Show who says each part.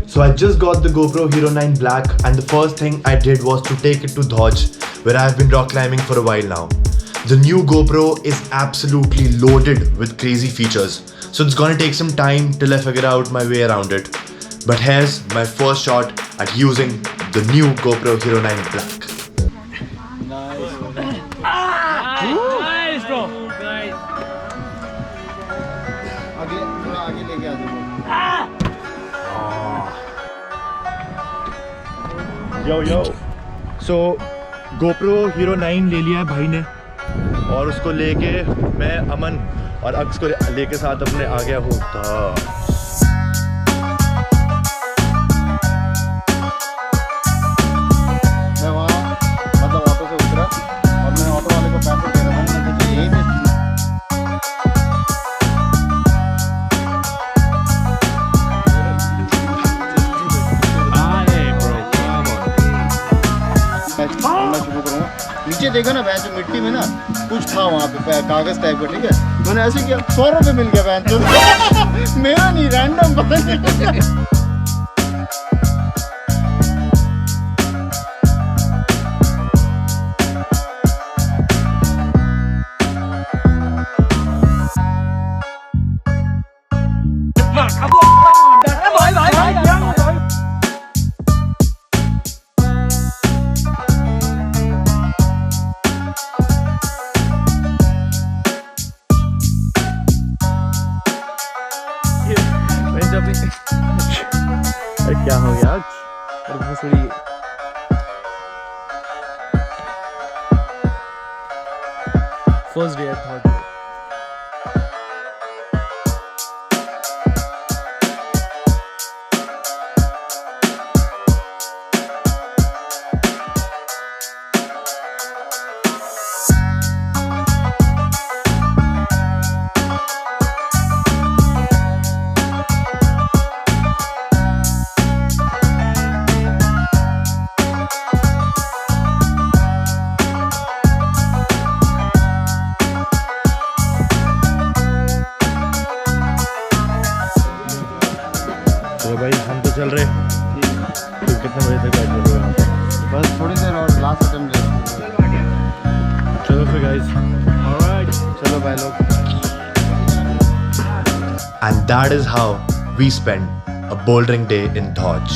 Speaker 1: So I just got the GoPro Hero 9 Black and the first thing I did was to take it to Dhauj, where I have been rock climbing for a while now. The new GoPro is absolutely loaded with crazy features, so it's gonna take some time till I figure out my way around it. But here's my first shot at using the new GoPro Hero 9 Black.
Speaker 2: Nice bro. Nice.
Speaker 3: आगे लेके आ जाओ.
Speaker 1: Yo. So GoPro Hero 9 ले लिया है भाई ने और उसको लेके मैं अमन और अक्स को लेके साथ अपने आ गया हूँ धौज.
Speaker 3: मैं वहाँ मतलब ऑटो से उतरा और मैं ऑटो वाले को पैसे दे रहा था. मैं सोचा यही से मैं शुरू करूँगा. नीचे देखा ना भैंस मिट्टी में ना कुछ था वहाँ पे कागज टाइप का. ठीक है, मैंने ऐसे किया 100 रुपये मिल गया भैंस. मेरा नहीं, रैंडम पता नहीं.
Speaker 1: क्या हो गया?
Speaker 2: First day at Dhauj.
Speaker 1: तो भाई हम तो चल रहे. तो कितने बजे तक बैठ रहे हो?
Speaker 3: बस थोड़ी देर और लास्ट अटेम्प्ट ले.
Speaker 1: चलो फिर गाइस.
Speaker 3: ऑलराइट, चलो भाई लोग.
Speaker 1: And that is how we spend a bouldering day in Dhauj.